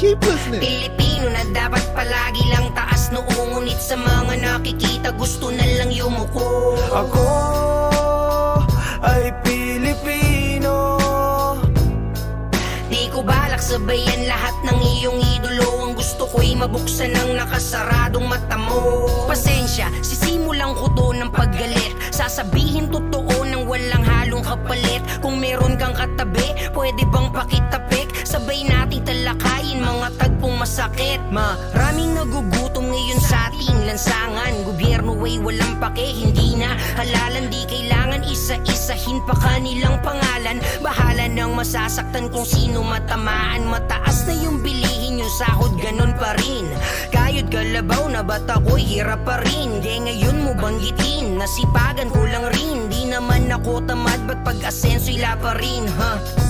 keep listening. Pilipino na dapat palagi lang taas noo, ngunit sa mga nakikita gusto na lang yumuko. Ako ay Pilipino. Di ko balak sabayan lahat ng iyong idolo. Ang gusto ko'y mabuksan ang nakasaradong mata mo. Pasensya, sisimulan ko to ng paggalit. Sasabihin totoo ng walang halong kapalit. Kung meron kang katabi, pwede bang pakitapik? Sabay nating talakayin mga tagpong masakit. Maraming nagugutom ngayon sa ating lansangan. Gobyerno ay walang pake, hindi na halalan. Di kailangan isa-isahin pa kanilang pangalan. Bahala nang masasaktan kung sino matamaan. Mataas na yung bilihin yung sahod, ganun pa rin. Kayod kalabaw na ba't ako'y hirap pa rin? Di ngayon mo banggitin, nasipagan ko lang rin. Di naman ako tamad, ba't pag-asenso'y la pa rin,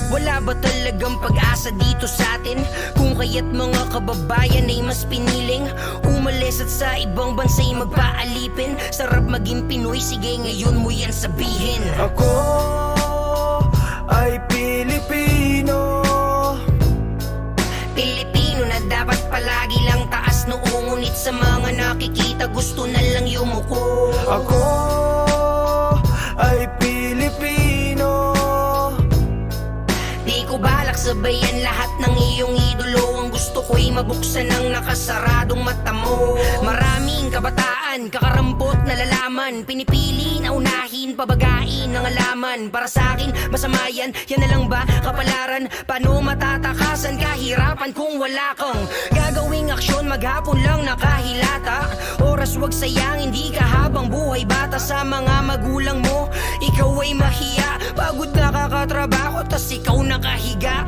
Wala ba talagang pag-asa dito sa atin? Kung kaya't mga kababayan ay mas piniling umalis at sa ibang bansa'y magpaalipin. Sarap maging Pinoy, sige ngayon mo yan sabihin. Ako ay Pilipino. Pilipino na dapat palagi lang taas noo, ngunit sa mga nakikita gusto na lang yumuko. Ako ay Pilipino. Di ko balak sabayan lahat ng iyong idolo. Ang gusto ko'y mabuksan ang nakasaradong mata mo. Maraming kabataan, kakarampot na lalaman. Pinipili na unahin, pabagain ng alaman. Para sa akin, masama yan, yan na lang ba kapalaran? Paano matatakasan kahirapan kung wala kang gagawing aksyon? Maghapon lang nakahilata. Oras wag sayangin, di ka habang buhay bata. Sa mga magulang mo, ikaw ay mahiya. Pagod na kakatrabaho, tas ikaw nakahiga,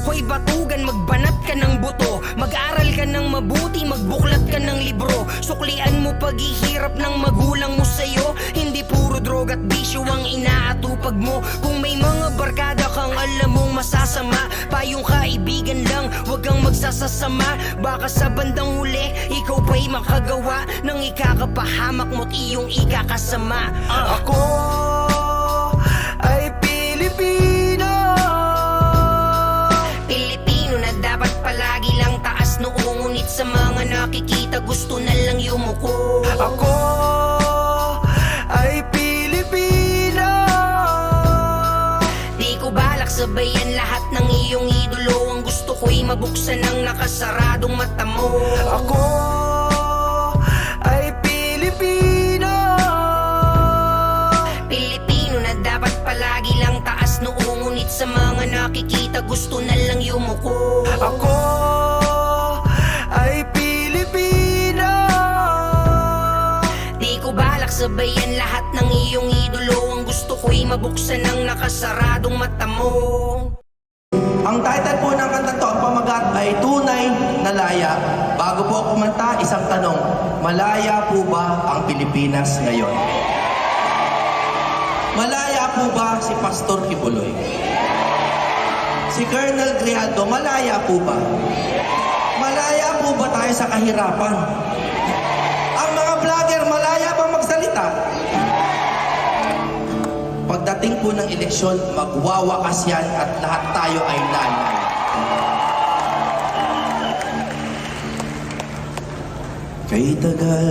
Hoy batugan, magbanat ka ng buto. Mag-aral ka ng mabuti, magbuklat ka ng libro. Suklian mo paghihirap ng magulang mo sa'yo. Hindi puro droga at bisyo ang inaatupag mo. Kung may mga barkada kang alam mong masasama, payong kaibigan lang, wag kang magsasasama. Baka sa bandang huli, ikaw pa'y makagawa ng ikakapahamak mo't iyong ikakasama. Ako ay Pilipino. Pilipino na dapat palagi lang taas noo, ngunit sa mga nakikita gusto na lang yumuko. Ako ay Pilipino. Di ko balak sabayan lahat ng iyong idolo. Ang gusto ko'y mabuksan ang nakasaradong mata mo. Ako ay Pilipino. Pilipino na dapat palagi lang taas noo, ngunit sa mga nakikita gusto na lang yumuko. Ako ay Pilipino. Di ko balak sabayan lahat ng iyong idolo. Ang gusto ko'y mabuksan ang nakasaradong mata mo. Ang title po ng kanta to, ang pamagat ay Tunay na Laya. Bago po ako kumanta, isang tanong, malaya po ba ang Pilipinas ngayon? Malaya po ba si Pastor Kibuloy? Si Colonel Grijaldo, malaya po ba? Malaya po ba tayo sa kahirapan? Ang mga vlogger, malaya bang magsalita? Pagdating po ng eleksyon, magwawakas yan at lahat tayo ay lalay. Kay tagal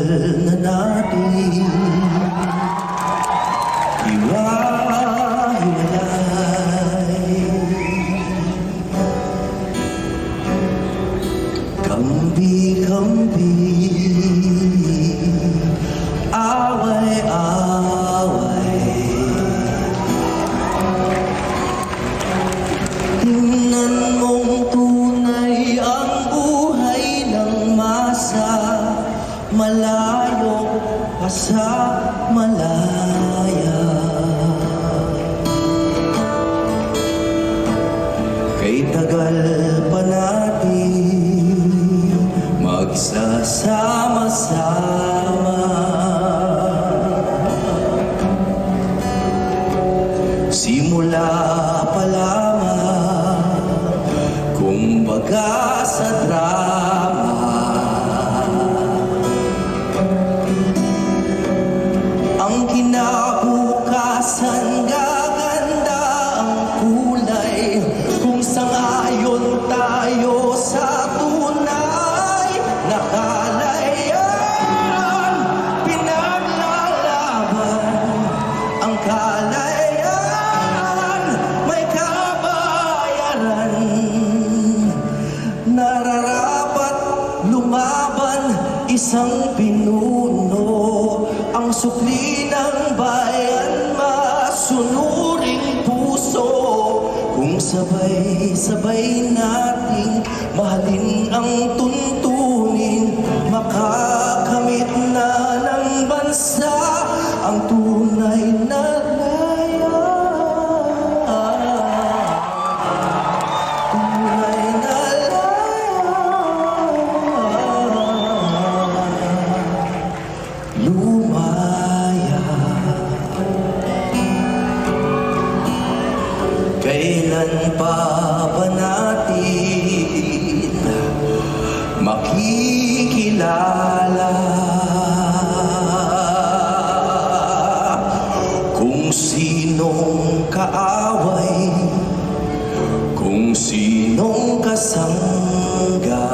na natin hiwa-hiwalay, kambi-kambi, away-away. Tingnan mong tunay ang buhay ng masa, malayo pa sa malaya. Kay tagal pa natin magsasama-sama, simula pa lamang, kumbaga sa drama. Ang kinabukasan gaganda ang kulay kung sangayon tayo sa isang pinuno, ang sukli ng bayan, masunuring puso. Kung sabay-sabay nating mahalin ang tuntunin, makakamit na ng bansa ang tunay na laya. Tunay na lumaya. Kailan pa ba natin makikilala kung sinong kaaway, kung sinong kasangga?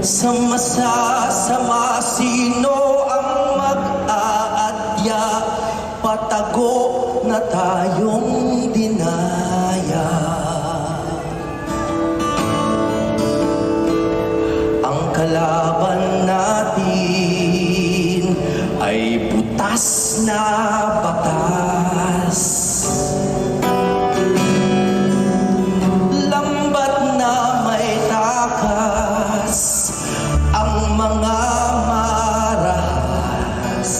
Sa masasama, sino ang mag-aadya? Patago na tayong dinaya. Ang kalaban natin ay butas na batas. Lambat na may takas ang mga marahas.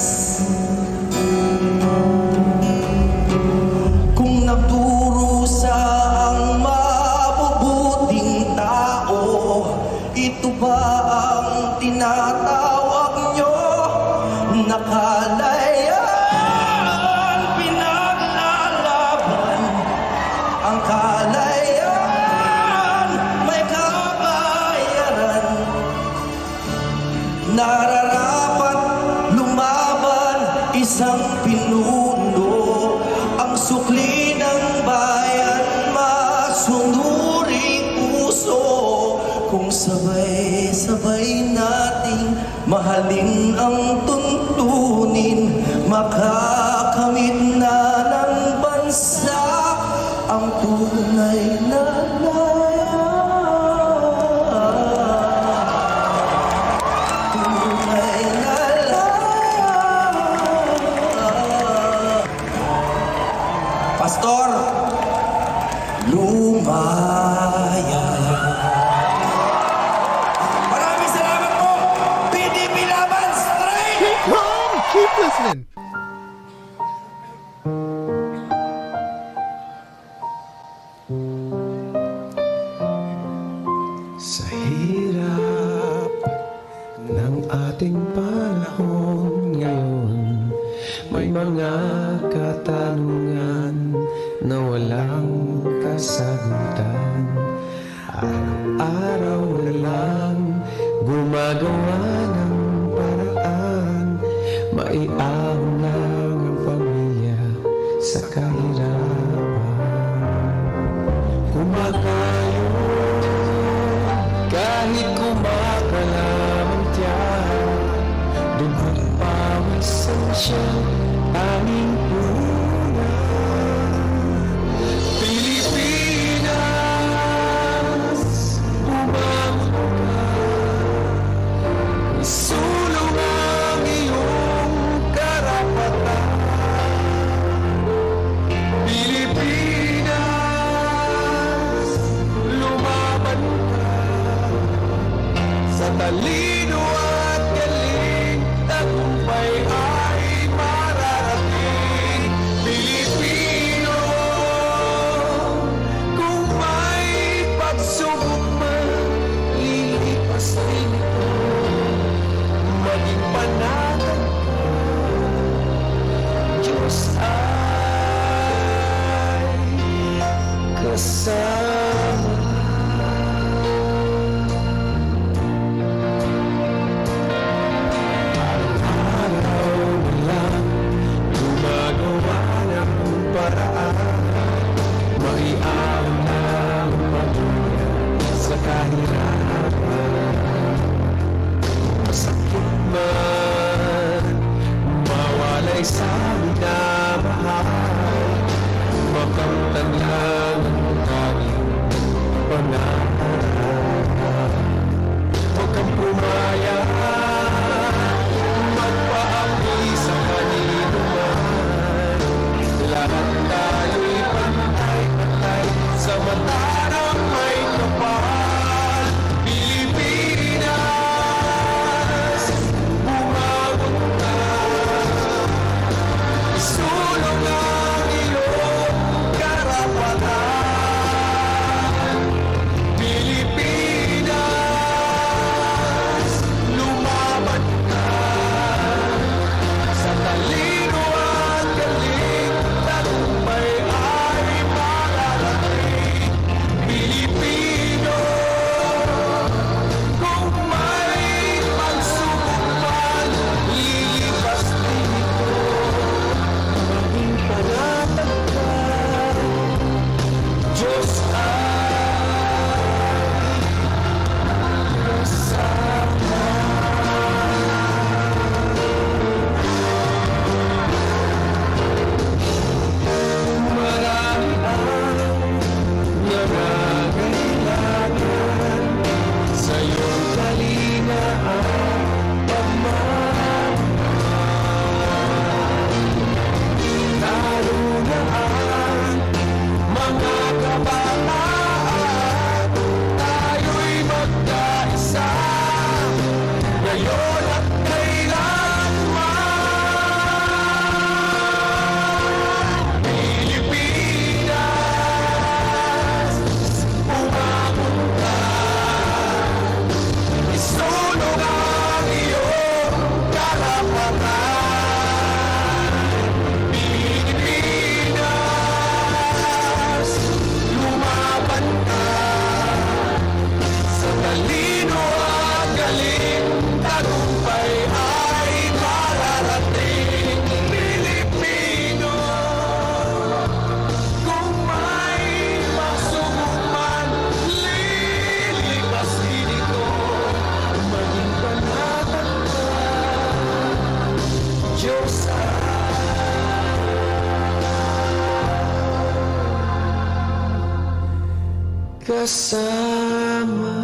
Kung nagdurusa ang mabubuting tao, ito ba ang tinatawag nyo na kalayaan? Pinaglalaban ang kalayaan, may kabayaran. Nararapat lumaban isang pinuno, ang sukli ng bayan, masunuring puso. Kung sabay-sabay nating mahalin ang tuntunin, makakamit na ng bansa ang tunay na laya. Tunay na laya. Pastor, lumaya. Maraming salamat po! PDP Laban Straight! Keep calm, keep listening. Sa hirap ng ating panahon ngayon, may mga katanungan na walang kasagutan. Araw-araw na lang gumagawa ng paraan, maiahon lang ang pamilya sa kahirapan. Kumakayo kahit kumakalam ang tiyan, dugo't pawisan siya aming punan. Pilipinas, umangon ka, isulong ang iyong karapatan. Pilipinas, lumaban ka sa talino at galing, tagumpay ay mararating. Pilipino, kung may pagsubok man, lilipas din ito. Maging panatag ka, Diyos ay kasama. Gumagawa ng paraan, maiahon ng pamilya sa kahirapan. Masakit man, mawalay sa minamahal, makamtan lang ang tanging kasama.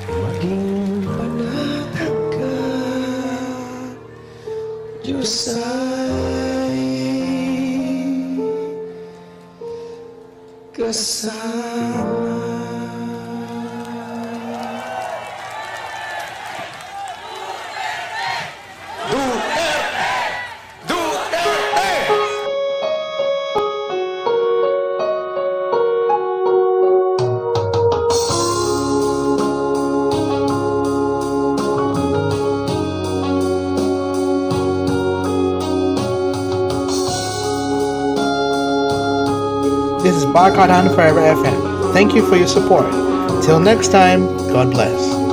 Maging panatag ka, Diyos ay kasama. This is Barcode on Forever FM. Thank you for your support. Till next time, God bless.